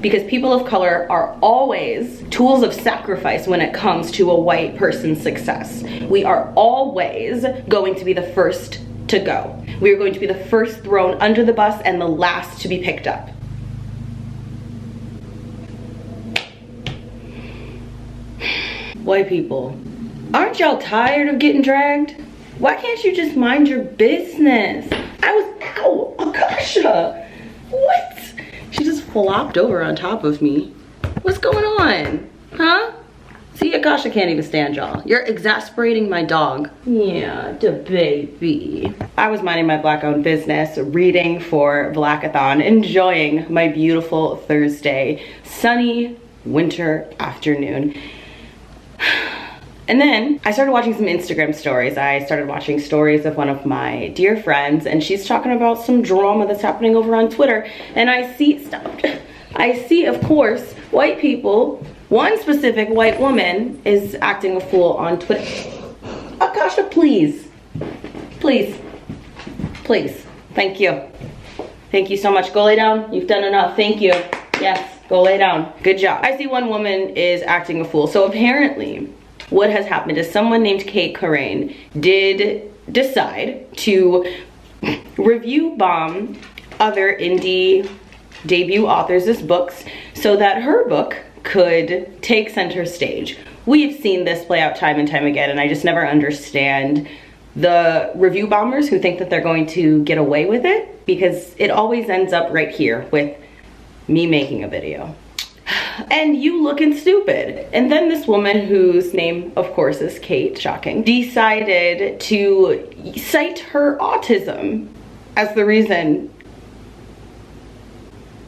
because people of color are always tools of sacrifice when it comes to a white person's success. We are always going to be the first to go. We are going to be the first thrown under the bus and the last to be picked up. White people, aren't y'all tired of getting dragged? Why can't you just mind your business? Ow, Akasha, what? She just flopped over on top of me. What's going on, huh? See, Akasha can't even stand y'all. You're exasperating my dog. Yeah, the baby. I was minding my black-owned business, reading for Blackathon, enjoying my beautiful Thursday, sunny winter afternoon. And then I started watching some Instagram stories. I started watching stories of one of my dear friends, and she's talking about some drama that's happening over on Twitter. And I see, of course, white people. One specific white woman is acting a fool on Twitter. Akasha, please. Please. Please. Thank you. Thank you so much. Go lay down. You've done enough. Thank you. Yes, go lay down. Good job. I see one woman is acting a fool. So apparently, what has happened is someone named Kate Corain did decide to review bomb other indie debut authors' books so that her book could take center stage. We've seen this play out time and time again, and I just never understand the review bombers who think that they're going to get away with it, because it always ends up right here with me making a video and you looking stupid. And then this woman, whose name of course is Kate, shocking, decided to cite her autism as the reason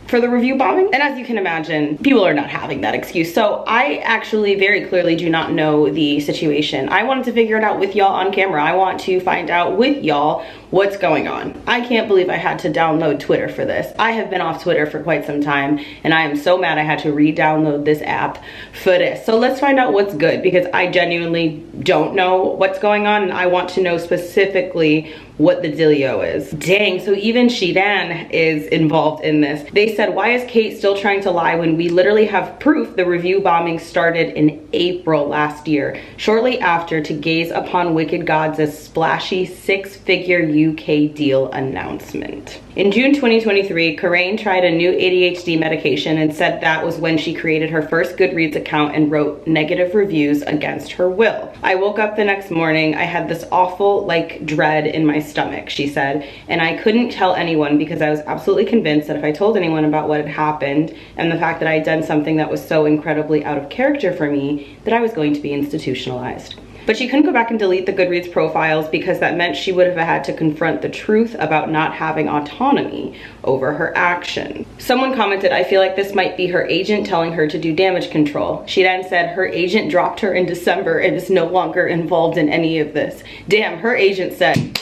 for the review bombing. And as you can imagine, people are not having that excuse. So I actually very clearly do not know the situation. I wanted to figure it out with y'all on camera. I want to find out with y'all what's going on. I can't believe I had to download Twitter for this. I have been off Twitter for quite some time, and I am so mad I had to re-download this app for this. So let's find out what's good, because I genuinely don't know what's going on, and I want to know specifically what the dealio is. Dang, so even Shidan is involved in this. They said, why is Kate still trying to lie when we literally have proof the review bombing started in April last year, shortly after To Gaze Upon Wicked Gods' splashy six-figure UK deal announcement. In June 2023, Corain tried a new ADHD medication and said that was when she created her first Goodreads account and wrote negative reviews against her will. I woke up the next morning, I had this awful dread in my stomach, she said, and I couldn't tell anyone because I was absolutely convinced that if I told anyone about what had happened and the fact that I had done something that was so incredibly out of character for me, that I was going to be institutionalized. But she couldn't go back and delete the Goodreads profiles because that meant she would have had to confront the truth about not having autonomy over her action. Someone commented, I feel like this might be her agent telling her to do damage control. She then said her agent dropped her in December and is no longer involved in any of this. Damn, her agent said,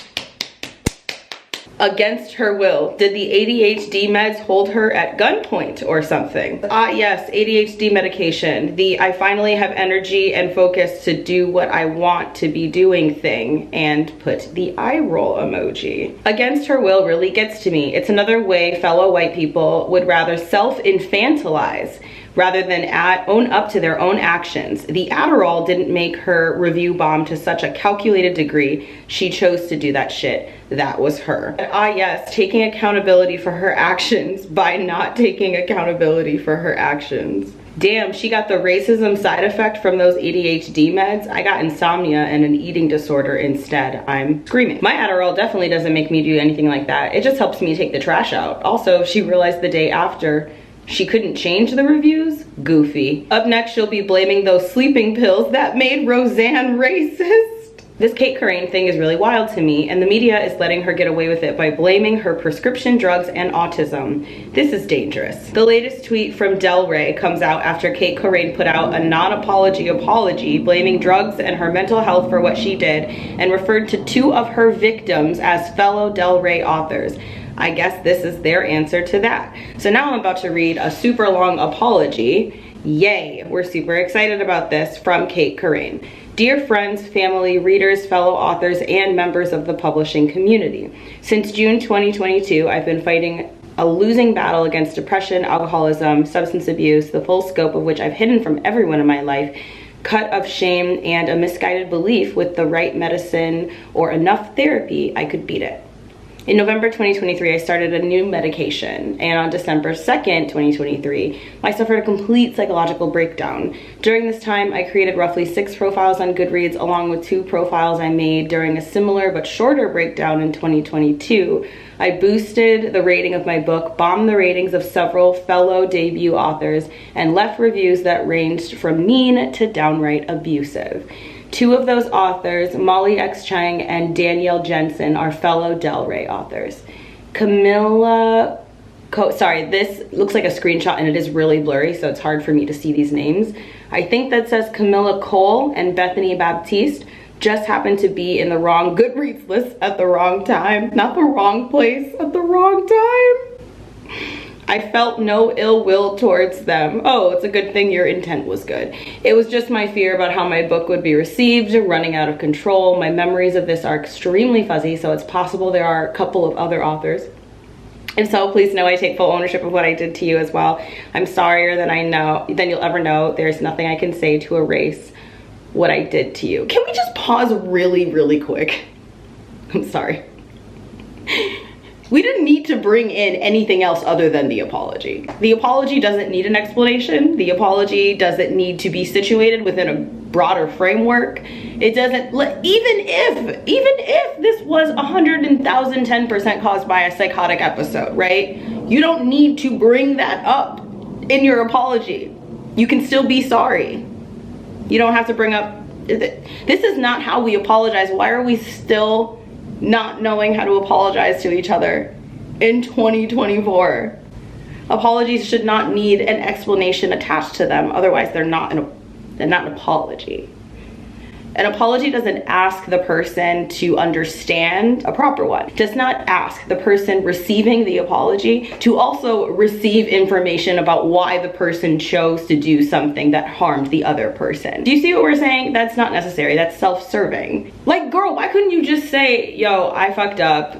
against her will. Did the ADHD meds hold her at gunpoint or something? Yes, ADHD medication. The I finally have energy and focus to do what I want to be doing thing, and put the eye roll emoji. Against her will really gets to me. It's another way fellow white people would rather self-infantilize rather than own up to their own actions. The Adderall didn't make her review bomb to such a calculated degree. She chose to do that shit. That was her. Yes, taking accountability for her actions by not taking accountability for her actions. Damn, she got the racism side effect from those ADHD meds. I got insomnia and an eating disorder instead. I'm screaming. My Adderall definitely doesn't make me do anything like that. It just helps me take the trash out. Also, she realized the day after she couldn't change the reviews? Goofy. Up next, she'll be blaming those sleeping pills that made Roseanne racist. This Kate Corain thing is really wild to me, and the media is letting her get away with it by blaming her prescription drugs and autism. This is dangerous. The latest tweet from Del Rey comes out after Kate Corain put out a non-apology apology blaming drugs and her mental health for what she did, and referred to two of her victims as fellow Del Rey authors. I guess this is their answer to that. So now I'm about to read a super long apology. Yay, we're super excited about this from Kate Corain. Dear friends, family, readers, fellow authors, and members of the publishing community. Since June 2022, I've been fighting a losing battle against depression, alcoholism, substance abuse, the full scope of which I've hidden from everyone in my life, cut of shame, and a misguided belief with the right medicine or enough therapy, I could beat it. In November 2023, I started a new medication, and on December 2nd, 2023, I suffered a complete psychological breakdown. During this time, I created roughly 6 profiles on Goodreads, along with 2 profiles I made during a similar but shorter breakdown in 2022. I boosted the rating of my book, bombed the ratings of several fellow debut authors, and left reviews that ranged from mean to downright abusive. 2 of those authors, Molly X. Chang and Danielle Jensen, are fellow Del Rey authors. Sorry, this looks like a screenshot and it is really blurry, so it's hard for me to see these names. I think that says Camilla Cole and Bethany Baptiste just happened to be in the wrong Goodreads list at the wrong time. Not the wrong place, at the wrong time. I felt no ill will towards them. Oh, it's a good thing your intent was good. It was just my fear about how my book would be received, running out of control. My memories of this are extremely fuzzy, so it's possible there are a couple of other authors. If so, please know I take full ownership of what I did to you as well. I'm sorrier than you'll ever know. There's nothing I can say to erase what I did to you. Can we just pause really, really quick? I'm sorry. We didn't need to bring in anything else other than the apology. The apology doesn't need an explanation. The apology doesn't need to be situated within a broader framework. It doesn't, even if this was 110% caused by a psychotic episode, right? You don't need to bring that up in your apology. You can still be sorry. You don't have to bring up, this is not how we apologize. Why are we still not knowing how to apologize to each other in 2024? Apologies should not need an explanation attached to them. Otherwise, they're not an apology. An apology doesn't ask the person to understand a proper one. It does not ask the person receiving the apology to also receive information about why the person chose to do something that harmed the other person. Do you see what we're saying? That's not necessary. That's self-serving. Like, girl, why couldn't you just say, yo, I fucked up,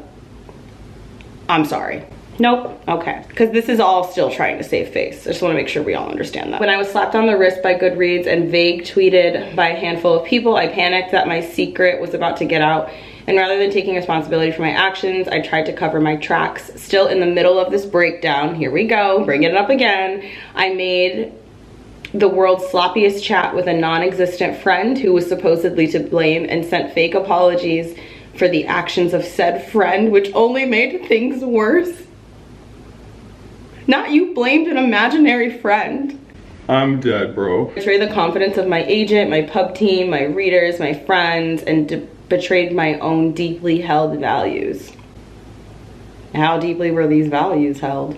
I'm sorry? Nope. Okay. Because this is all still trying to save face. I just want to make sure we all understand that. When I was slapped on the wrist by Goodreads and vague tweeted by a handful of people, I panicked that my secret was about to get out. And rather than taking responsibility for my actions, I tried to cover my tracks. Still in the middle of this breakdown, here we go, bringing it up again, I made the world's sloppiest chat with a non-existent friend who was supposedly to blame and sent fake apologies for the actions of said friend, which only made things worse. Not you blamed an imaginary friend. I'm dead, bro. Betrayed the confidence of my agent, my pub team, my readers, my friends, and betrayed my own deeply held values. How deeply were these values held?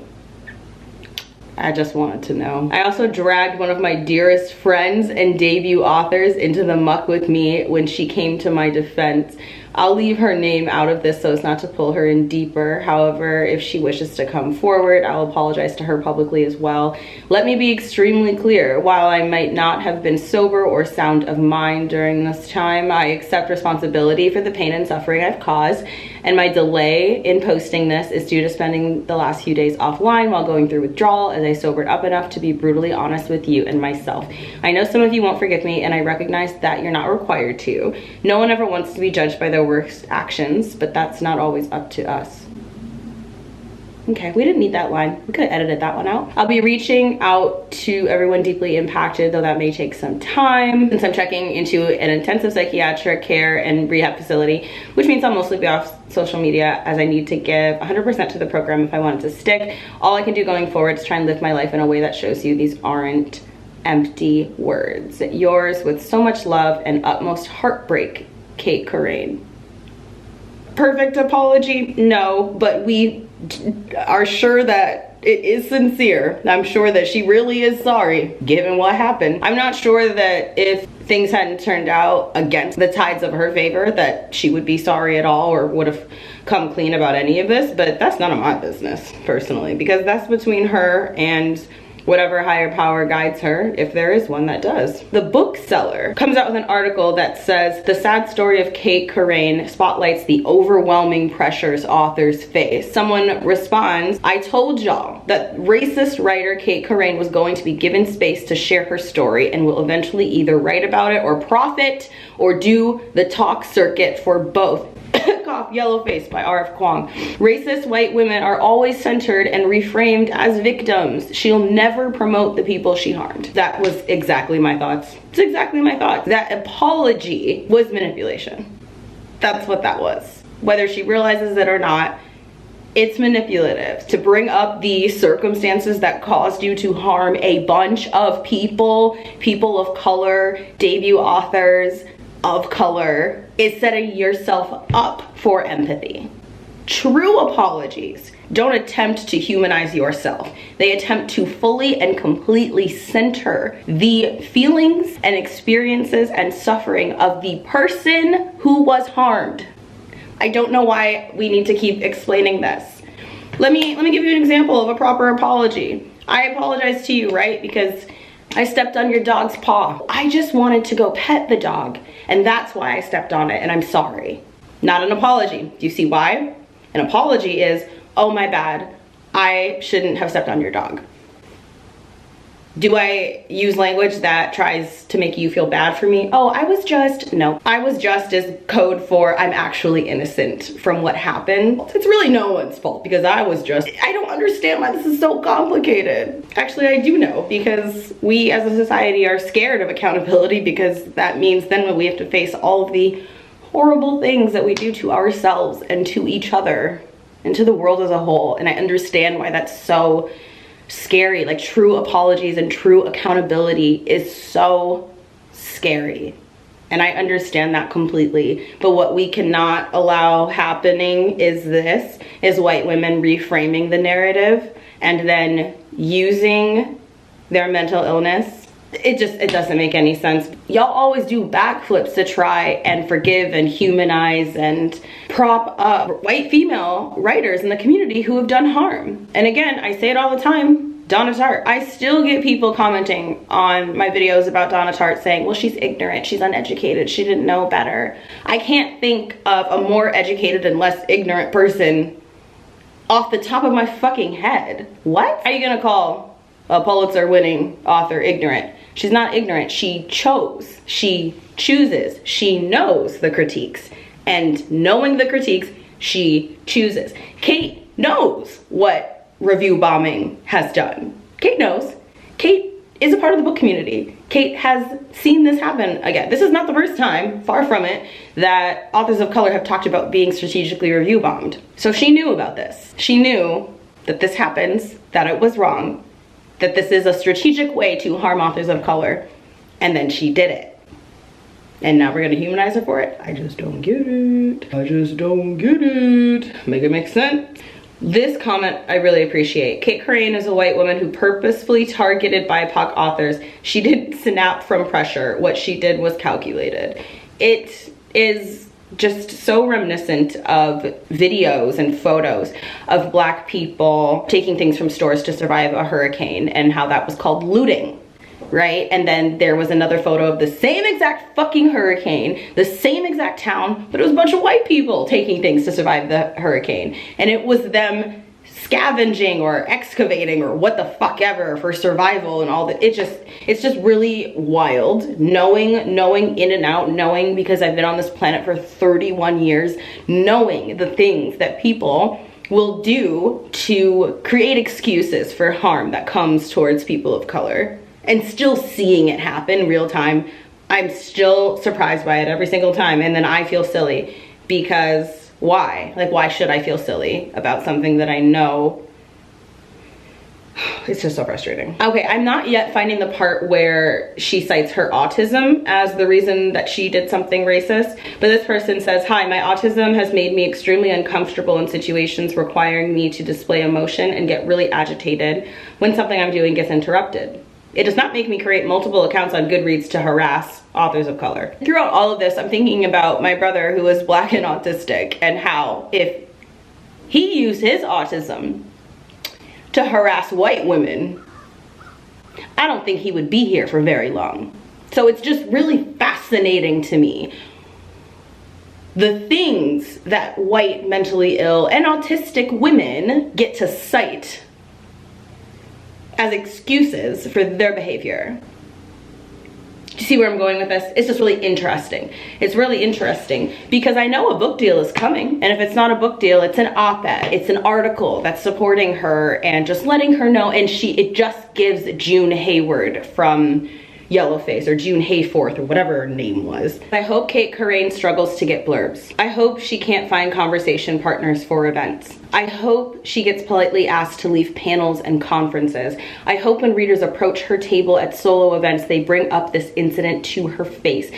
I just wanted to know. I also dragged one of my dearest friends and debut authors into the muck with me when she came to my defense. I'll leave her name out of this so as not to pull her in deeper. However, if she wishes to come forward, I'll apologize to her publicly as well. Let me be extremely clear. While I might not have been sober or sound of mind during this time, I accept responsibility for the pain and suffering I've caused, and my delay in posting this is due to spending the last few days offline while going through withdrawal as I sobered up enough to be brutally honest with you and myself. I know some of you won't forgive me, and I recognize that you're not required to. No one ever wants to be judged by their worst actions, but that's not always up to us. Okay, we didn't need that line. We could have edited that one out. I'll be reaching out to everyone deeply impacted, though that may take some time, since I'm checking into an intensive psychiatric care and rehab facility, which means I'll mostly be off social media as I need to give 100% to the program if I want it to stick. All I can do going forward is try and live my life in a way that shows you these aren't empty words. Yours with so much love and utmost heartbreak, Kate Corain. Perfect apology? No, but we are sure that it is sincere. I'm sure that she really is sorry, given what happened. I'm not sure that if things hadn't turned out against the tides of her favor, that she would be sorry at all or would have come clean about any of this, but that's none of my business, personally, because that's between her and whatever higher power guides her, if there is one that does. The bookseller comes out with an article that says, the sad story of Kate Corain spotlights the overwhelming pressures authors face. Someone responds, I told y'all that racist writer Kate Corain was going to be given space to share her story and will eventually either write about it or profit or do the talk circuit for both. Cough, Yellow Face by R.F. Kuang. Racist white women are always centered and reframed as victims. She'll never promote the people she harmed. That was exactly my thoughts. It's exactly my thoughts. That apology was manipulation. That's what that was. Whether she realizes it or not, it's manipulative to bring up the circumstances that caused you to harm a bunch of people of color, debut authors of color, is setting yourself up for empathy. True apologies don't attempt to humanize yourself. They attempt to fully and completely center the feelings and experiences and suffering of the person who was harmed. I don't know why we need to keep explaining this. Let me give you an example of a proper apology. I apologize to you, right? Because I stepped on your dog's paw. I just wanted to go pet the dog, and that's why I stepped on it, and I'm sorry. Not an apology. Do you see why? An apology is, oh my bad, I shouldn't have stepped on your dog. Do I use language that tries to make you feel bad for me? Oh, I was just, no. I was just is code for I'm actually innocent from what happened. It's really no one's fault because I don't understand why this is so complicated. Actually, I do know, because we as a society are scared of accountability, because that means then we have to face all of the horrible things that we do to ourselves and to each other and to the world as a whole. And I understand why that's so scary. Like, true apologies and true accountability is so scary, and I understand that completely. But what we cannot allow happening is white women reframing the narrative and then using their mental illness. It doesn't make any sense. Y'all always do backflips to try and forgive and humanize and prop up white female writers in the community who have done harm. And again, I say it all the time, Donna Tartt. I still get people commenting on my videos about Donna Tartt saying, well, she's ignorant, she's uneducated, she didn't know better. I can't think of a more educated and less ignorant person off the top of my fucking head. What? How are you gonna call a Pulitzer winning author ignorant? She's not ignorant. She chose. She chooses. She knows the critiques. And knowing the critiques, she chooses. Kate knows what review bombing has done. Kate knows. Kate is a part of the book community. Kate has seen this happen again. This is not the first time, far from it, that authors of color have talked about being strategically review bombed. So she knew about this. She knew that this happens, that it was wrong, that this is a strategic way to harm authors of color, and then she did it. And now we're gonna humanize her for it? I just don't get it. I just don't get it. Make it make sense? This comment I really appreciate. Kate Corain is a white woman who purposefully targeted BIPOC authors. She didn't snap from pressure. What she did was calculated. It is just so reminiscent of videos and photos of Black people taking things from stores to survive a hurricane, and how that was called looting, right? And then there was another photo of the same exact fucking hurricane, the same exact town, but it was a bunch of white people taking things to survive the hurricane. And it was them scavenging or excavating or what the fuck ever for survival and all that. It's just really wild, knowing in and out, knowing, because I've been on this planet for 31 years, knowing the things that people will do to create excuses for harm that comes towards people of color, and still seeing it happen real time. I'm still surprised by it every single time, and then I feel silly because why? Like, why should I feel silly about something that I know? It's just so frustrating. Okay, I'm not yet finding the part where she cites her autism as the reason that she did something racist, but this person says, hi, my autism has made me extremely uncomfortable in situations requiring me to display emotion and get really agitated when something I'm doing gets interrupted. It does not make me create multiple accounts on Goodreads to harass authors of color. Throughout all of this, I'm thinking about my brother who is Black and autistic, and how if he used his autism to harass white women, I don't think he would be here for very long. So it's just really fascinating to me, the things that white, mentally ill, and autistic women get to cite as excuses for their behavior. Do you see where I'm going with this? It's just really interesting. It's really interesting because I know a book deal is coming, and if it's not a book deal, it's an op-ed. It's an article that's supporting her and just letting her know, and it just gives June Hayward from Yellowface, or June Hayforth, or whatever her name was. I hope Kate Corain struggles to get blurbs. I hope she can't find conversation partners for events. I hope she gets politely asked to leave panels and conferences. I hope when readers approach her table at solo events, they bring up this incident to her face.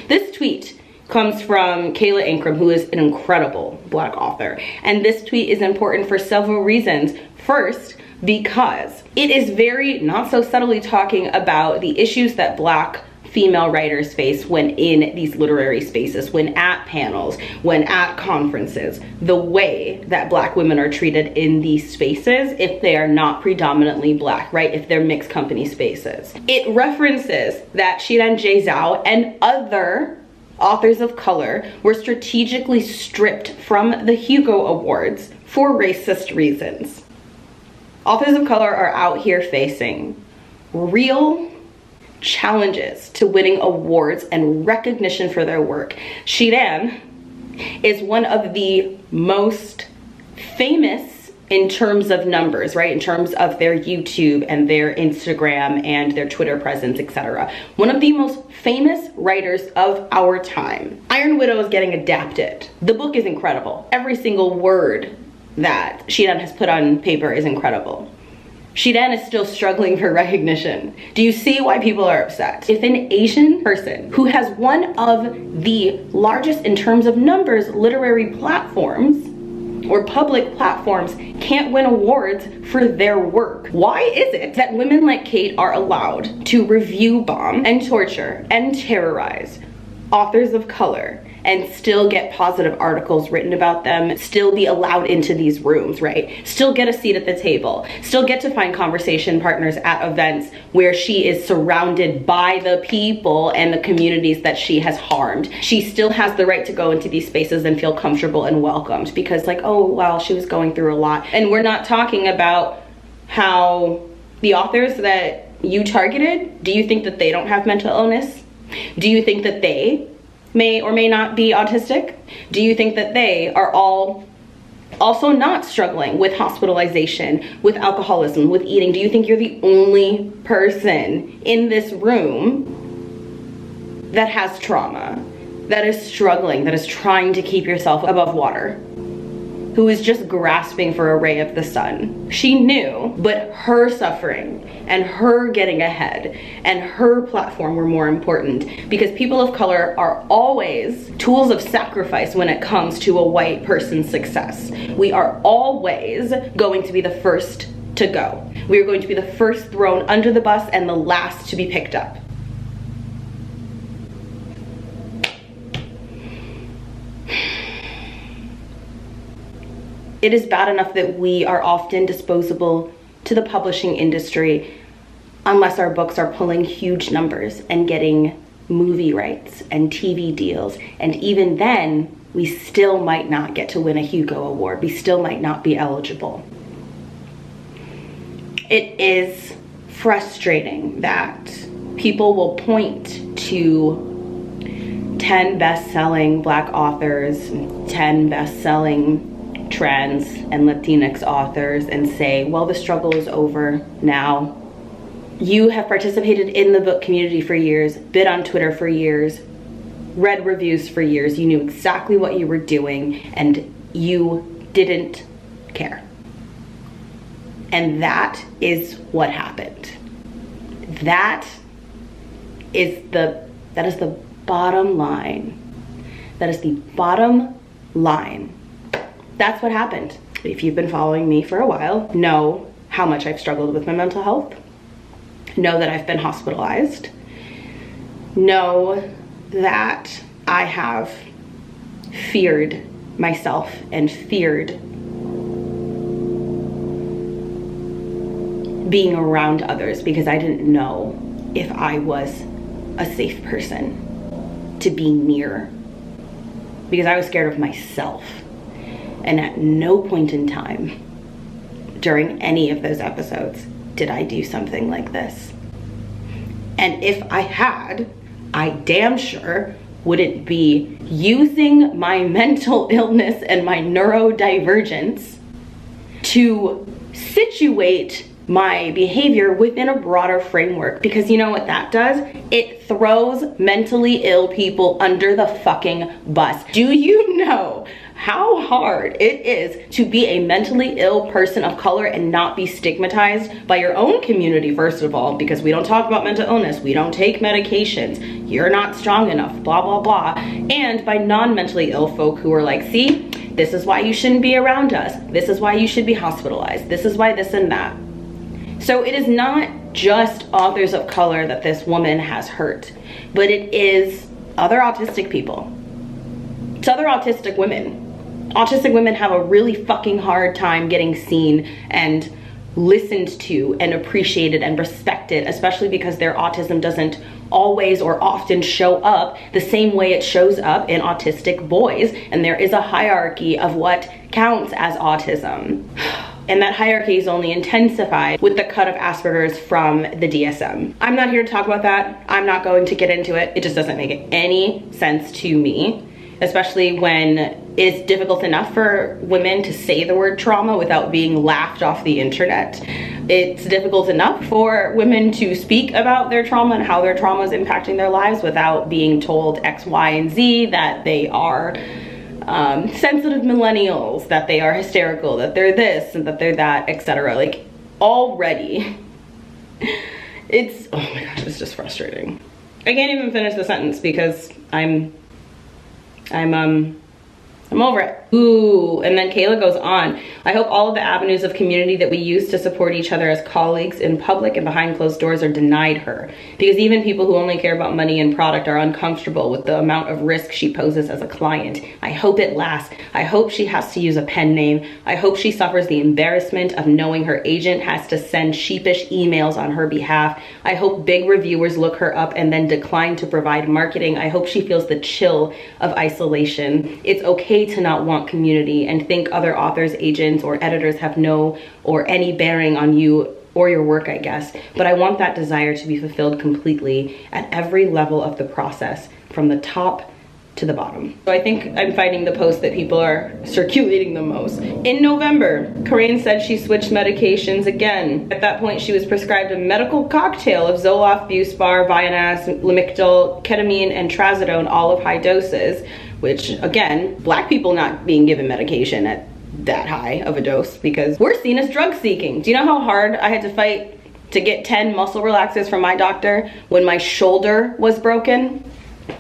This tweet comes from Kayla Ankrum, who is an incredible Black author. And this tweet is important for several reasons. First, because it is very not so subtly talking about the issues that Black female writers face when in these literary spaces, when at panels, when at conferences, the way that Black women are treated in these spaces if they are not predominantly Black, right? If they're mixed company spaces. It references that Xiran Jay Zhao and other authors of color were strategically stripped from the Hugo Awards for racist reasons. Authors of color are out here facing real challenges to winning awards and recognition for their work. Xiran is one of the most famous in terms of numbers, right? In terms of their YouTube and their Instagram and their Twitter presence, etc. One of the most famous writers of our time. Iron Widow is getting adapted. The book is incredible. Every single word that Xiran has put on paper is incredible. Xiran is still struggling for recognition. Do you see why people are upset? If an Asian person who has one of the largest in terms of numbers literary platforms or public platforms can't win awards for their work, why is it that women like Kate are allowed to review bomb and torture and terrorize authors of color and still get positive articles written about them, still be allowed into these rooms, right? Still get a seat at the table, still get to find conversation partners at events where she is surrounded by the people and the communities that she has harmed. She still has the right to go into these spaces and feel comfortable and welcomed because like, oh, well, she was going through a lot. And we're not talking about how the authors that you targeted, do you think that they don't have mental illness? Do you think that they may or may not be autistic? Do you think that they are all also not struggling with hospitalization, with alcoholism, with eating? Do you think you're the only person in this room that has trauma, that is struggling, that is trying to keep yourself above water, who is just grasping for a ray of the sun? She knew, but her suffering and her getting ahead and her platform were more important because people of color are always tools of sacrifice when it comes to a white person's success. We are always going to be the first to go. We are going to be the first thrown under the bus and the last to be picked up. It is bad enough that we are often disposable to the publishing industry unless our books are pulling huge numbers and getting movie rights and TV deals. And even then, we still might not get to win a Hugo Award. We still might not be eligible. It is frustrating that people will point to 10 best-selling Black authors, 10 best-selling trans and Latinx authors and say, well, the struggle is over now. You have participated in the book community for years, been on Twitter for years, read reviews for years. You knew exactly what you were doing and you didn't care. And that is what happened. That is the bottom line. That is the bottom line. That's what happened. If you've been following me for a while, know how much I've struggled with my mental health. Know that I've been hospitalized. Know that I have feared myself and feared being around others because I didn't know if I was a safe person to be near, because I was scared of myself. And at no point in time during any of those episodes did I do something like this. And if I had, I damn sure wouldn't be using my mental illness and my neurodivergence to situate my behavior within a broader framework. Because you know what that does? It throws mentally ill people under the fucking bus. Do you know how hard it is to be a mentally ill person of color and not be stigmatized by your own community, first of all, because we don't talk about mental illness, we don't take medications, you're not strong enough, blah, blah, blah, and by non-mentally ill folk who are like, see, this is why you shouldn't be around us, this is why you should be hospitalized, this is why this and that. So it is not just authors of color that this woman has hurt, but it is other autistic people. It's other autistic women. Autistic women have a really fucking hard time getting seen and listened to and appreciated and respected, especially because their autism doesn't always or often show up the same way it shows up in autistic boys. And there is a hierarchy of what counts as autism. And that hierarchy is only intensified with the cut of Asperger's from the DSM. I'm not here to talk about that. I'm not going to get into it. It just doesn't make any sense to me, especially when it's difficult enough for women to say the word trauma without being laughed off the internet. It's difficult enough for women to speak about their trauma and how their trauma is impacting their lives without being told X, Y, and Z, that they are sensitive millennials, that they are hysterical, that they're this and that they're that, etc. Like, already, it's, oh my gosh, it's just frustrating. I can't even finish the sentence because I'm over it. Ooh, and then Kayla goes on. I hope all of the avenues of community that we use to support each other as colleagues in public and behind closed doors are denied her. Because even people who only care about money and product are uncomfortable with the amount of risk she poses as a client. I hope it lasts. I hope she has to use a pen name. I hope she suffers the embarrassment of knowing her agent has to send sheepish emails on her behalf. I hope big reviewers look her up and then decline to provide marketing. I hope she feels the chill of isolation. It's okay to not want community and think other authors, agents, or editors have no or any bearing on you or your work, I guess. But I want that desire to be fulfilled completely at every level of the process, from the top to the bottom. So I think I'm finding the post that people are circulating the most. In November, Corinne said she switched medications again. At that point, she was prescribed a medical cocktail of Zoloft, Buspar, Vyvanse, Lamictal, ketamine, and trazodone, all of high doses, which, again, Black people not being given medication at that high of a dose because we're seen as drug seeking. Do you know how hard I had to fight to get 10 muscle relaxers from my doctor when my shoulder was broken?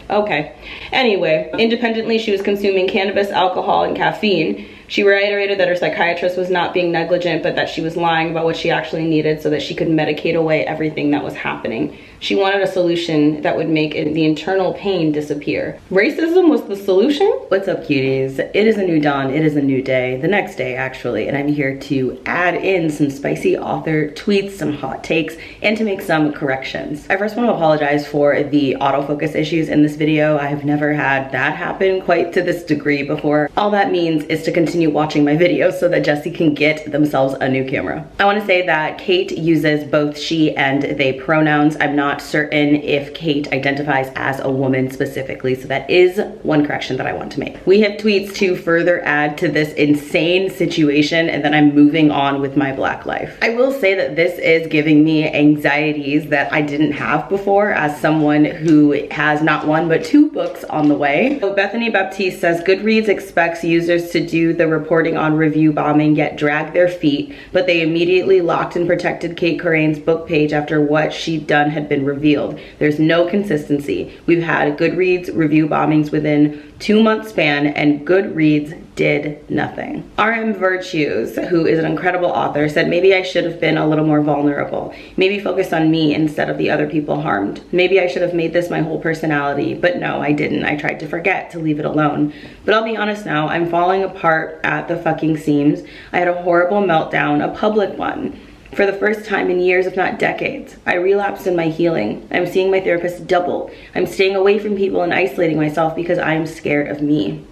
Okay. Anyway, independently, she was consuming cannabis, alcohol, and caffeine. She reiterated that her psychiatrist was not being negligent, but that she was lying about what she actually needed so that she could medicate away everything that was happening. She wanted a solution that would make the internal pain disappear. Racism was the solution? What's up, cuties? It is a new dawn. It is a new day. The next day, actually. And I'm here to add in some spicy author tweets, some hot takes, and to make some corrections. I first want to apologize for the autofocus issues in this video. I have never had that happen quite to this degree before. All that means is to continue watching my videos so that Jessie can get themselves a new camera. I want to say that Kate uses both she and they pronouns. I'm not certain if Kate identifies as a woman specifically, so that is one correction that I want to make. We have tweets to further add to this insane situation, and then I'm moving on with my Black life. I will say that this is giving me anxieties that I didn't have before as someone who has not one but 2 books on the way. So Bethany Baptiste says, Goodreads expects users to do the reporting on review bombing yet drag their feet, but they immediately locked and protected Kate Corain's book page after what she'd done had been revealed. There's no consistency. We've had Goodreads review bombings within 2-month span and Goodreads did nothing. RM Virtues, who is an incredible author, said maybe I should have been a little more vulnerable. Maybe focused on me instead of the other people harmed. Maybe I should have made this my whole personality, but no, I didn't. I tried to forget, to leave it alone. But I'll be honest now, I'm falling apart at the fucking seams. I had a horrible meltdown, a public one. For the first time in years, if not decades, I relapsed in my healing. I'm seeing my therapist double. I'm staying away from people and isolating myself because I am scared of me.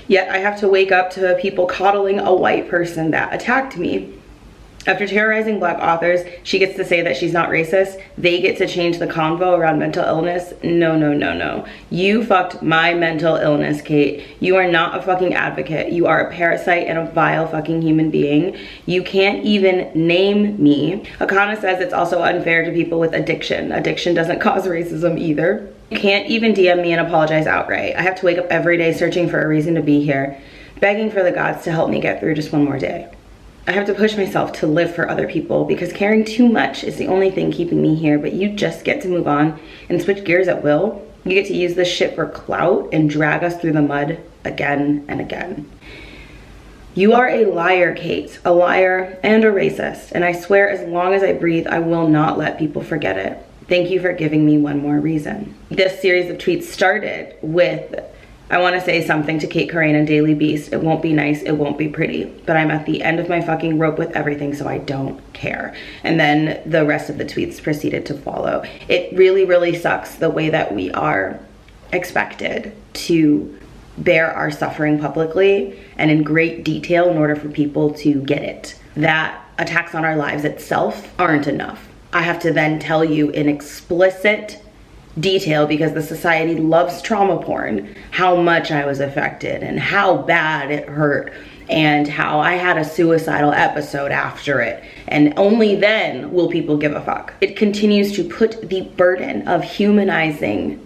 Yet I have to wake up to people coddling a white person that attacked me. After terrorizing Black authors, she gets to say that she's not racist. They get to change the convo around mental illness. No, no, no, no. You fucked my mental illness, Kate. You are not a fucking advocate. You are a parasite and a vile fucking human being. You can't even name me. Akana says it's also unfair to people with addiction. Addiction doesn't cause racism either. You can't even DM me and apologize outright. I have to wake up every day searching for a reason to be here, begging for the gods to help me get through just one more day. I have to push myself to live for other people because caring too much is the only thing keeping me here, but you just get to move on and switch gears at will. You get to use this shit for clout and drag us through the mud again and again. You are a liar, Kate, a liar and a racist, and I swear as long as I breathe, I will not let people forget it. Thank you for giving me one more reason. This series of tweets started with, I want to say something to Kate Corain and Daily Beast. It won't be nice, it won't be pretty, but I'm at the end of my fucking rope with everything, so I don't care. And then the rest of the tweets proceeded to follow. It really, really sucks the way that we are expected to bear our suffering publicly and in great detail in order for people to get it. That attacks on our lives itself aren't enough. I have to then tell you in explicit detail, because the society loves trauma porn, how much I was affected and how bad it hurt and how I had a suicidal episode after it, and only then will people give a fuck. It continues to put the burden of humanizing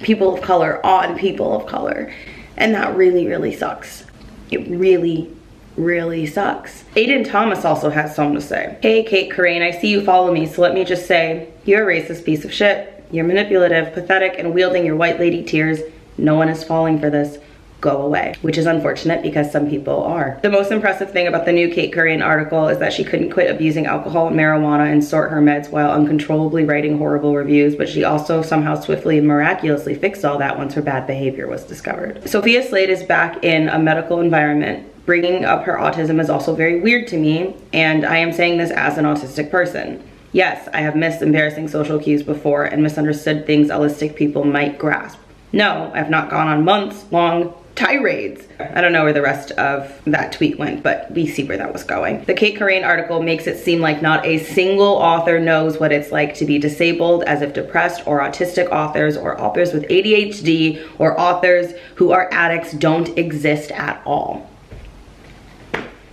people of color on people of color, and that really, really sucks. It really, really sucks. Aiden Thomas also has something to say. Hey Kate Corain, I see you follow me, so let me just say, you're a racist piece of shit. You're manipulative, pathetic, and wielding your white lady tears. No one is falling for this. Go away. Which is unfortunate because some people are. The most impressive thing about the new Kate Corain article is that she couldn't quit abusing alcohol and marijuana and sort her meds while uncontrollably writing horrible reviews, but she also somehow swiftly and miraculously fixed all that once her bad behavior was discovered. Sophia Slade is back in a medical environment. Bringing up her autism is also very weird to me, and I am saying this as an autistic person. Yes, I have missed embarrassing social cues before and misunderstood things allistic people might grasp. No, I have not gone on months-long tirades. I don't know where the rest of that tweet went, but we see where that was going. The Kate Corain article makes it seem like not a single author knows what it's like to be disabled, as if depressed or autistic authors or authors with ADHD or authors who are addicts don't exist at all.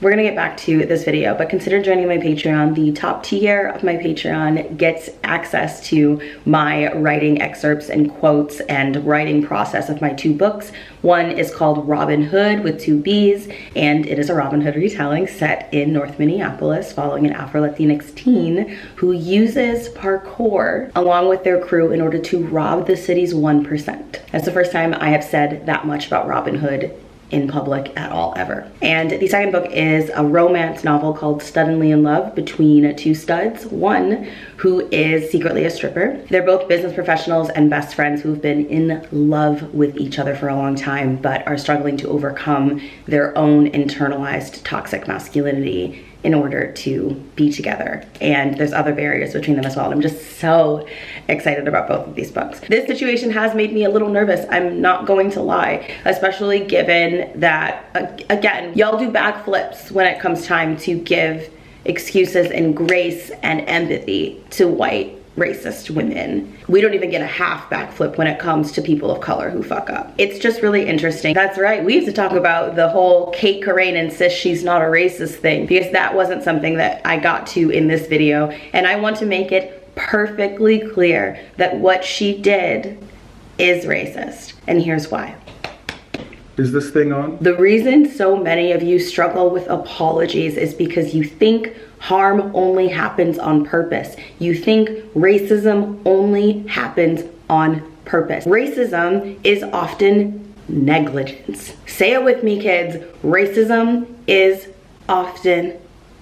We're gonna get back to this video, but consider joining my Patreon. The top tier of my Patreon gets access to my writing excerpts and quotes and writing process of my 2 books. One is called Robin Hood with 2 B's, and it is a Robin Hood retelling set in North Minneapolis following an Afro-Latinx teen who uses parkour along with their crew in order to rob the city's 1%. That's the first time I have said that much about Robin Hood in public at all, ever. And the second book is a romance novel called Suddenly in Love between 2 studs, one who is secretly a stripper. They're both business professionals and best friends who've been in love with each other for a long time, but are struggling to overcome their own internalized toxic masculinity in order to be together. And there's other barriers between them as well. And I'm just so excited about both of these books. This situation has made me a little nervous, I'm not going to lie, especially given that, again, y'all do backflips when it comes time to give excuses and grace and empathy to white racist women. We don't even get a half backflip when it comes to people of color who fuck up. It's just really interesting. That's right, we used to talk about the whole Kate Corain insists she's not a racist thing, because that wasn't something that I got to in this video, and I want to make it perfectly clear that what she did is racist, and here's why. Is this thing on? The reason so many of you struggle with apologies is because you think harm only happens on purpose. You think racism only happens on purpose. Racism is often negligence. Say it with me, kids. Racism is often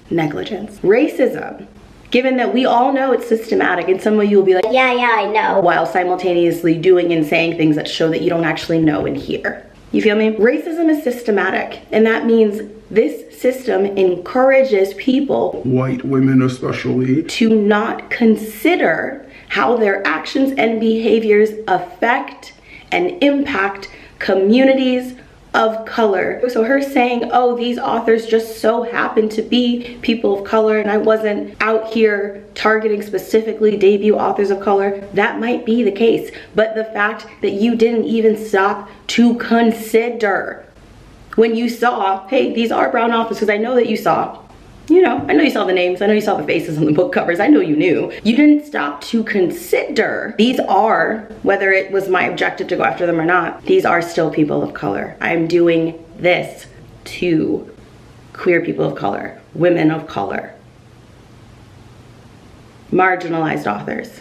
negligence. Racism, given that we all know it's systematic, and some of you will be like, yeah, I know, while simultaneously doing and saying things that show that you don't actually know and hear. You feel me? Racism is systematic, and that means this system encourages people, White women especially, to not consider how their actions and behaviors affect and impact communities of color. So her saying, oh, these authors just so happen to be people of color and I wasn't out here targeting specifically debut authors of color, that might be the case. But the fact that you didn't even stop to consider when you saw, hey, these are brown authors, because I know that you saw, I know you saw the names, I know you saw the faces on the book covers, I know you knew. You didn't stop to consider these are, whether it was my objective to go after them or not, these are still people of color. I'm doing this to queer people of color, women of color, marginalized authors.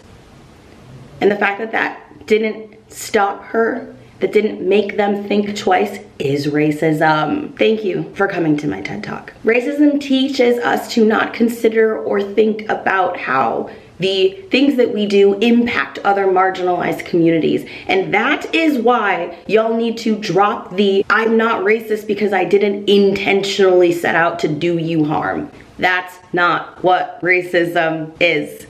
And the fact that that didn't stop her, that didn't make them think twice, is racism. Thank you for coming to my TED Talk. Racism teaches us to not consider or think about how the things that we do impact other marginalized communities. And that is why y'all need to drop the, I'm not racist because I didn't intentionally set out to do you harm. That's not what racism is.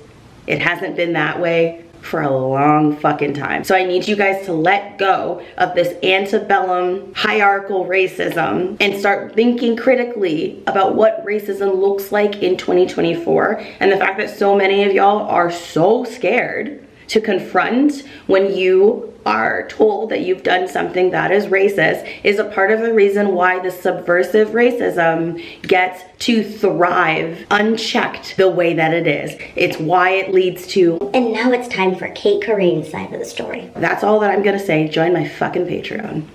It hasn't been that way for a long fucking time. So I need you guys to let go of this antebellum hierarchical racism and start thinking critically about what racism looks like in 2024. And the fact that so many of y'all are so scared to confront when you are told that you've done something that is racist is a part of the reason why the subversive racism gets to thrive unchecked the way that it is. It's why it leads to... And now it's time for Kate Corain's side of the story. That's all that I'm gonna say. Join my fucking Patreon.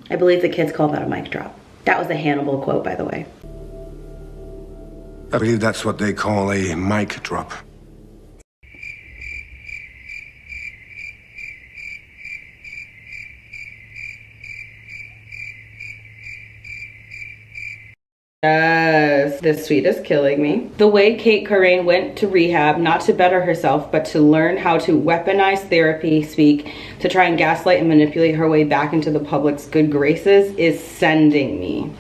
I believe the kids call that a mic drop. That was a Hannibal quote, by the way. I believe that's what they call a mic drop. Yes, this tweet is killing me. The way Kate Corain went to rehab, not to better herself, but to learn how to weaponize therapy speak to try and gaslight and manipulate her way back into the public's good graces is sending me.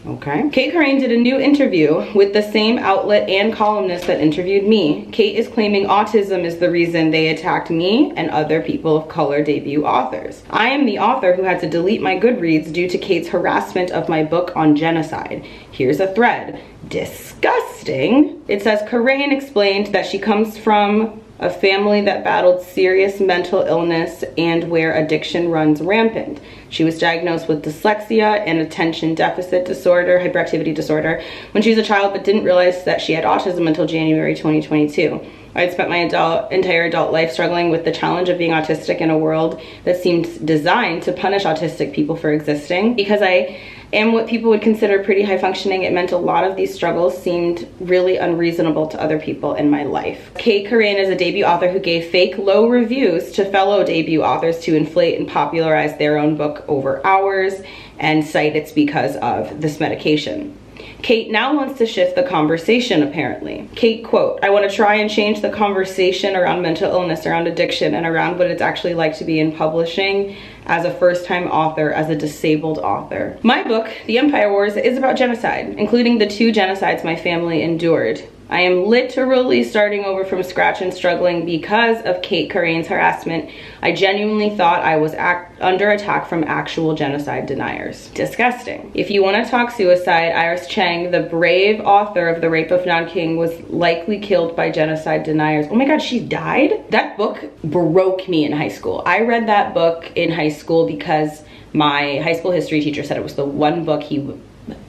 Okay. Kate Corain did a new interview with the same outlet and columnist that interviewed me. Kate is claiming autism is the reason they attacked me and other people of color debut authors. I am the author who had to delete my Goodreads due to Kate's harassment of my book on genocide. Here's a thread. Disgusting. It says Corain explained that she comes from a family that battled serious mental illness and where addiction runs rampant. She was diagnosed with dyslexia and attention deficit disorder, hyperactivity disorder, when she was a child, but didn't realize that she had autism until January 2022. I had spent my entire adult life struggling with the challenge of being autistic in a world that seemed designed to punish autistic people for existing. Because I am what people would consider pretty high functioning, it meant a lot of these struggles seemed really unreasonable to other people in my life. Kate Corain is a debut author who gave fake low reviews to fellow debut authors to inflate and popularize their own book over ours and cite it's because of this medication. Kate now wants to shift the conversation, apparently. Kate, quote, I want to try and change the conversation around mental illness, around addiction, and around what it's actually like to be in publishing as a first-time author, as a disabled author. My book, The Empire Wars, is about genocide, including the 2 genocides my family endured. I am literally starting over from scratch and struggling because of Kate Corain's harassment. I genuinely thought I was under attack from actual genocide deniers. Disgusting. If you want to talk suicide, Iris Chang, the brave author of The Rape of Nanking, was likely killed by genocide deniers. Oh my God, she died? That book broke me in high school. I read that book in high school because my high school history teacher said it was the one book he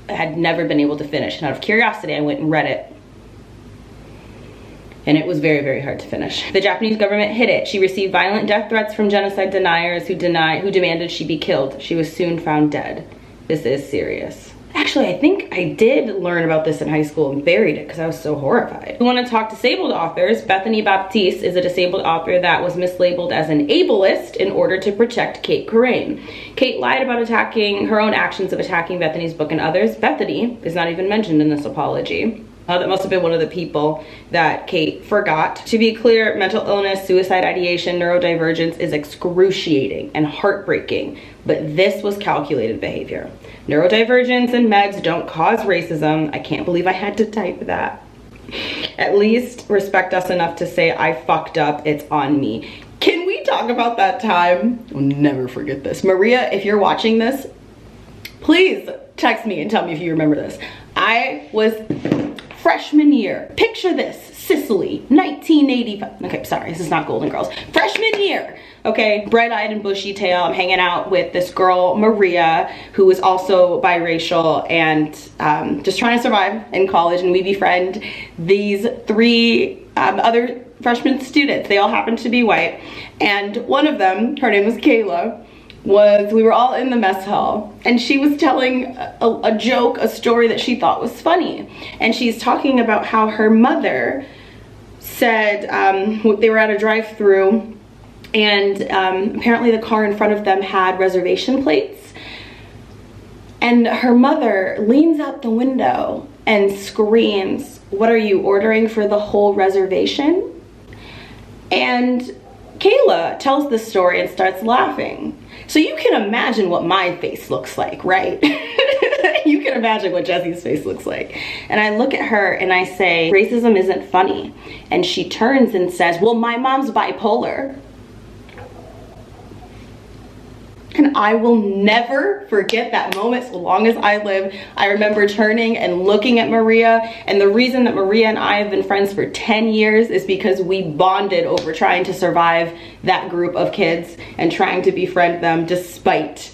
had never been able to finish. And out of curiosity, I went and read it. And it was very, very hard to finish. The Japanese government hid it. She received violent death threats from genocide deniers who demanded she be killed. She was soon found dead. This is serious. Actually, I think I did learn about this in high school and buried it because I was so horrified. We want to talk disabled authors. Bethany Baptiste is a disabled author that was mislabeled as an ableist in order to protect Kate Corain. Kate lied about attacking her own actions of attacking Bethany's book and others. Bethany is not even mentioned in this apology. That must have been one of the people that Kate forgot. To be clear, mental illness, suicide ideation, neurodivergence is excruciating and heartbreaking, but this was calculated behavior. Neurodivergence and meds don't cause racism. I can't believe I had to type that. At least respect us enough to say, I fucked up, it's on me. Can we talk about that time? I'll never forget this. Maria, if you're watching this, please text me and tell me if you remember this. I was freshman year. Picture this, Sicily, 1985. Okay, sorry, this is not Golden Girls. Freshman year, okay, bright-eyed and bushy-tail. I'm hanging out with this girl, Maria, who is also biracial and just trying to survive in college, and we befriend these three other freshman students. They all happen to be white, and one of them, her name was Kayla, we were all in the mess hall, and she was telling a joke, a story that she thought was funny. And she's talking about how her mother said, they were at a drive-through, and apparently the car in front of them had reservation plates. And her mother leans out the window and screams, "What are you ordering for the whole reservation?" And Kayla tells this story and starts laughing. So you can imagine what my face looks like, right? You can imagine what Jesse's face looks like. And I look at her and I say, racism isn't funny. And she turns and says, well, my mom's bipolar. And I will never forget that moment so long as I live. I remember turning and looking at Maria, and the reason that Maria and I have been friends for 10 years is because we bonded over trying to survive that group of kids and trying to befriend them despite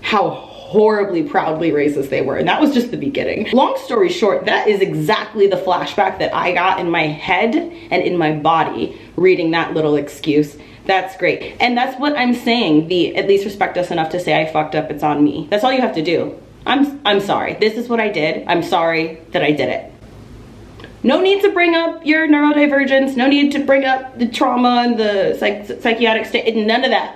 how horribly proudly racist they were. And that was just the beginning. Long story short, that is exactly the flashback that I got in my head and in my body reading that little excuse. That's great. And that's what I'm saying. At least respect us enough to say I fucked up, it's on me. That's all you have to do. I'm sorry. This is what I did. I'm sorry that I did it. No need to bring up your neurodivergence. No need to bring up the trauma and the psychiatric state. None of that.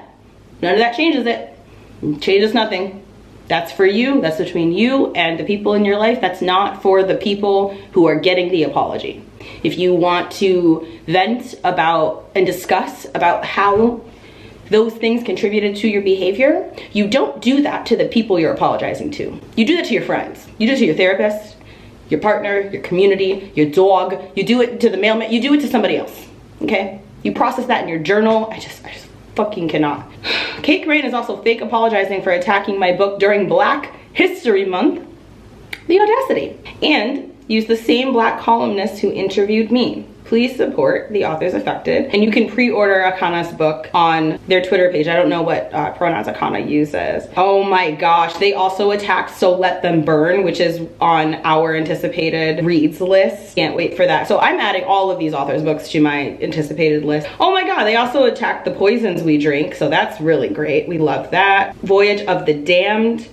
None of that changes it. It changes nothing. That's for you. That's between you and the people in your life. That's not for the people who are getting the apology. If you want to vent about and discuss about how those things contributed to your behavior, you don't do that to the people you're apologizing to. You do that to your friends. You do it to your therapist, your partner, your community, your dog. You do it to the mailman. You do it to somebody else, okay? You process that in your journal. I just fucking cannot. Kate Corain is also fake apologizing for attacking my book during Black History Month. The audacity. And use the same Black columnist who interviewed me. Please support the authors affected. And you can pre-order Akana's book on their Twitter page. I don't know what pronouns Akana uses. Oh my gosh, they also attacked So Let Them Burn, which is on our anticipated reads list. Can't wait for that. So I'm adding all of these authors' books to my anticipated list. Oh my god, they also attacked The Poisons We Drink, so that's really great. We love that. Voyage of the Damned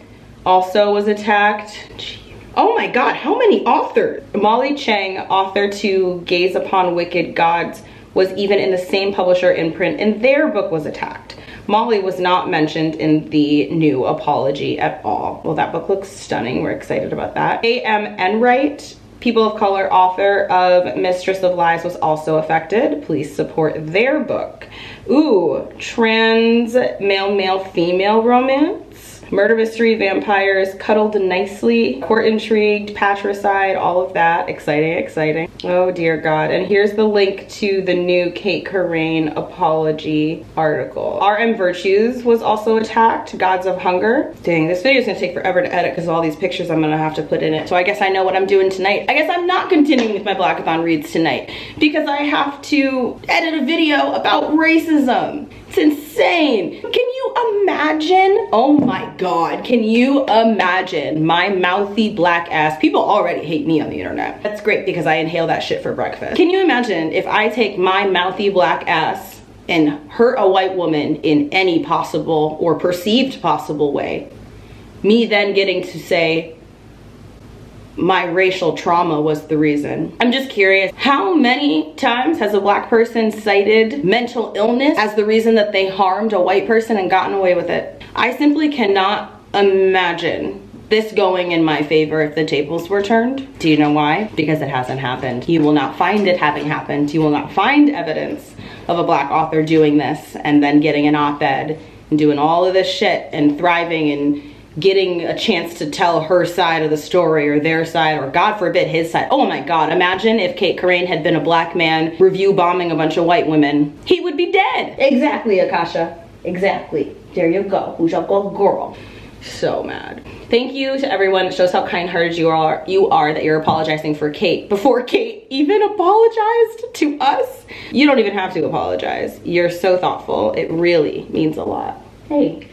also was attacked. Jeez. Oh my god, how many authors? Molly Chang, author to Gaze Upon Wicked Gods, was even in the same publisher imprint, and their book was attacked. Molly was not mentioned in the new apology at all. Well, that book looks stunning. We're excited about that. A.M. Enright, people of color author of Mistress of Lies, was also affected. Please support their book. Ooh, trans male female romance. Murder mystery, vampires, cuddled nicely, court intrigued, patricide, all of that. Exciting, exciting. Oh dear God. And here's the link to the new Kate Corain apology article. RM Virtues was also attacked. Gods of Hunger. Dang, this video is gonna take forever to edit because of all these pictures I'm gonna have to put in it. So I guess I know what I'm doing tonight. I guess I'm not continuing with my Blackathon reads tonight because I have to edit a video about racism. It's insane. Can you imagine? Oh my god, can you imagine my mouthy black ass? People already hate me on the internet. That's great because I inhale that shit for breakfast. Can you imagine if I take my mouthy black ass and hurt a white woman in any possible or perceived possible way? Me then getting to say, my racial trauma was the reason. I'm just curious, how many times has a black person cited mental illness as the reason that they harmed a white person and gotten away with it? I simply cannot imagine this going in my favor if the tables were turned. Do you know why? Because it hasn't happened. You will not find it having happened. You will not find evidence of a Black author doing this and then getting an op-ed and doing all of this shit and thriving and getting a chance to tell her side of the story or their side, or God forbid his side. Oh my God, imagine if Kate Corain had been a Black man review bombing a bunch of white women. He would be dead. Exactly, Akasha. Exactly. There you go. Who's your girl? So mad. Thank you to everyone. It shows how kind-hearted you are that you're apologizing for Kate before Kate even apologized to us. You don't even have to apologize. You're so thoughtful. It really means a lot. Hey.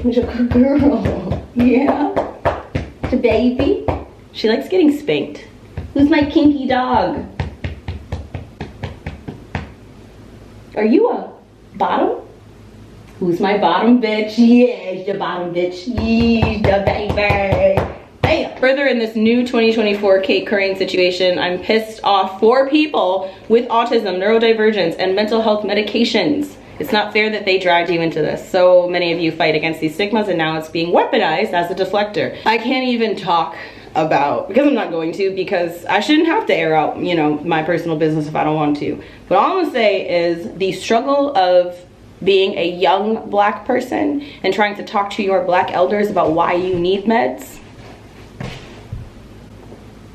Who's your good girl? Yeah. The baby. She likes getting spanked. Who's my kinky dog? Are you a bottom? Who's my bottom bitch? Yes, the bottom bitch. Yes, the baby. Bam. Further in this new 2024 Kate Corain situation, I'm pissed off for people with autism, neurodivergence, and mental health medications. It's not fair that they dragged you into this. So many of you fight against these stigmas and now it's being weaponized as a deflector. I can't even talk about, because I'm not going to, because I shouldn't have to air out, you know, my personal business if I don't want to. But all I'm gonna say is the struggle of being a young Black person and trying to talk to your Black elders about why you need meds.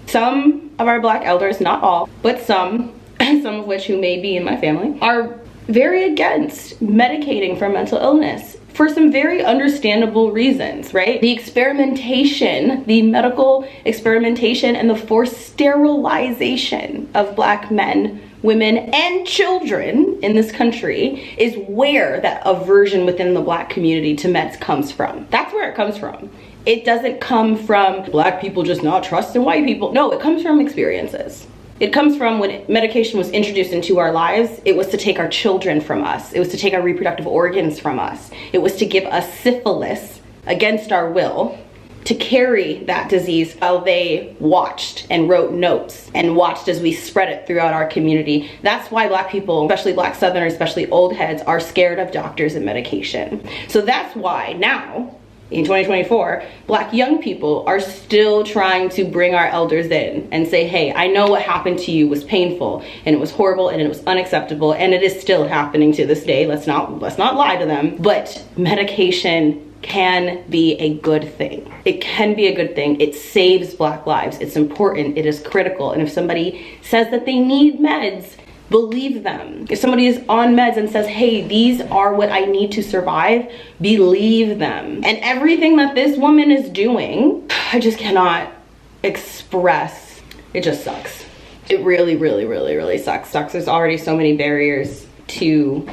Some of our Black elders, not all, but some of which who may be in my family, are very against medicating for mental illness for some very understandable reasons, right? The experimentation, the medical experimentation and the forced sterilization of Black men, women, and children in this country is where that aversion within the Black community to meds comes from. That's where it comes from. It doesn't come from Black people just not trusting white people. No, it comes from experiences. It comes from when medication was introduced into our lives, it was to take our children from us. It was to take our reproductive organs from us. It was to give us syphilis against our will, to carry that disease while they watched and wrote notes and watched as we spread it throughout our community. That's why Black people, especially Black Southerners, especially old heads, are scared of doctors and medication. So that's why now, in 2024, Black young people are still trying to bring our elders in and say, hey, I know what happened to you was painful and it was horrible and it was unacceptable and it is still happening to this day. Let's not lie to them. But medication can be a good thing. It can be a good thing. It saves Black lives. It's important. It is critical. And if somebody says that they need meds, believe them. If somebody is on meds and says, hey, these are what I need to survive, believe them. And everything that this woman is doing, I just cannot express. It just sucks. It really, really, really, really sucks. There's already so many barriers to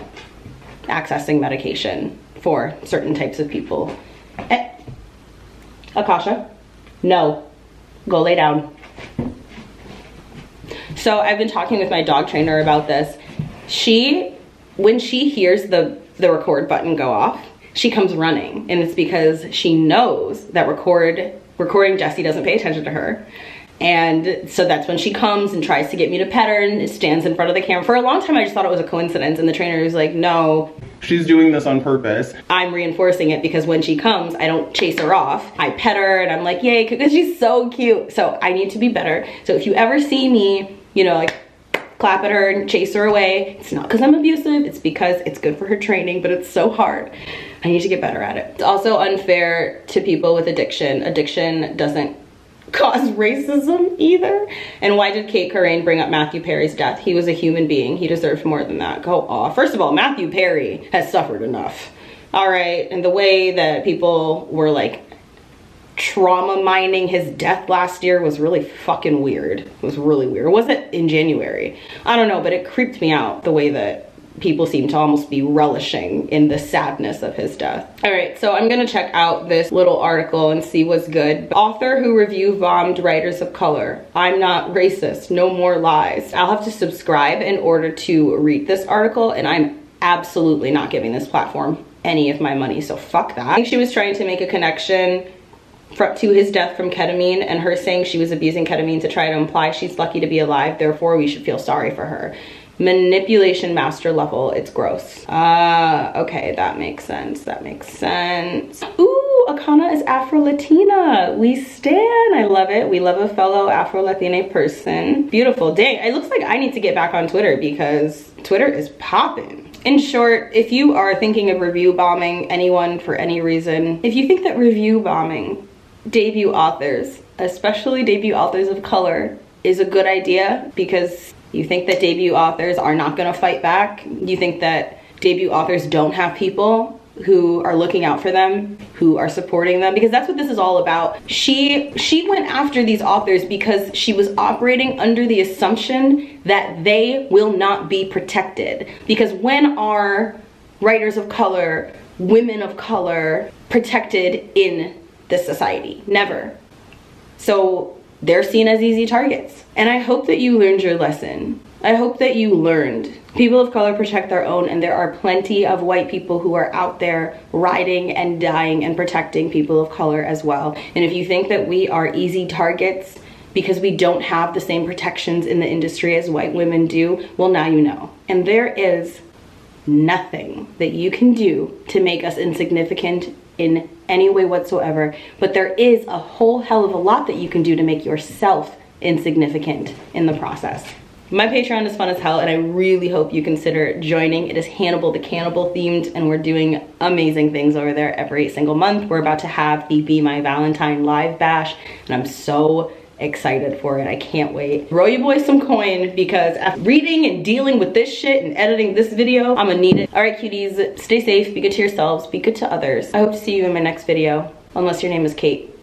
accessing medication for certain types of people. Akasha, no, go lay down. So I've been talking with my dog trainer about this. When she hears the record button go off, she comes running, and it's because she knows that recording Jesse doesn't pay attention to her. And so that's when she comes and tries to get me to pet her and stands in front of the camera. For a long time, I just thought it was a coincidence, and the trainer was like, no. She's doing this on purpose. I'm reinforcing it because when she comes, I don't chase her off. I pet her and I'm like, yay, because she's so cute. So I need to be better. So if you ever see me, you know, like clap at her and chase her away, it's not because I'm abusive, it's because it's good for her training, but it's so hard. I need to get better at it. It's also unfair to people with addiction. Addiction doesn't cause racism either. And why did Kate Corain bring up Matthew Perry's death? He was a human being. He deserved more than that. Go off. First of all, Matthew Perry has suffered enough. All right, and the way that people were like trauma mining his death last year was really fucking weird. It was really weird. It wasn't in January. I don't know, but it creeped me out the way that people seem to almost be relishing in the sadness of his death. All right, so I'm gonna check out this little article and see what's good. Author who review bombed writers of color. I'm not racist, no more lies. I'll have to subscribe in order to read this article, and I'm absolutely not giving this platform any of my money, so fuck that. I think she was trying to make a connection to his death from ketamine, and her saying she was abusing ketamine to try to imply she's lucky to be alive, therefore we should feel sorry for her. Manipulation master level, it's gross. Okay, that makes sense. Ooh, Akana is Afro-Latina. We stan. I love it. We love a fellow Afro-Latina person. Beautiful. Dang, it looks like I need to get back on Twitter because Twitter is popping. In short, if you are thinking of review bombing anyone for any reason, if you think that review bombing debut authors, especially debut authors of color, is a good idea because you think that debut authors are not gonna fight back, you think that debut authors don't have people who are looking out for them, who are supporting them, because that's what this is all about. She went after these authors because she was operating under the assumption that they will not be protected. Because when are writers of color, women of color protected in this society? Never. So they're seen as easy targets. And I hope that you learned your lesson. I hope that you learned. People of color protect their own, and there are plenty of white people who are out there riding and dying and protecting people of color as well. And if you think that we are easy targets because we don't have the same protections in the industry as white women do, well, now you know. And there is nothing that you can do to make us insignificant in any way whatsoever, but there is a whole hell of a lot that you can do to make yourself insignificant in the process. My Patreon is fun as hell, and I really hope you consider joining. It is Hannibal the Cannibal themed, and we're doing amazing things over there every single month. We're about to have the Be My Valentine live bash, and I'm so excited for it. I can't wait. Throw your boy some coin, because after reading and dealing with this shit and editing this video, I'm gonna need it. All right, cuties, stay safe, be good to yourselves, be good to others. I hope to see you in my next video, unless your name is Kate.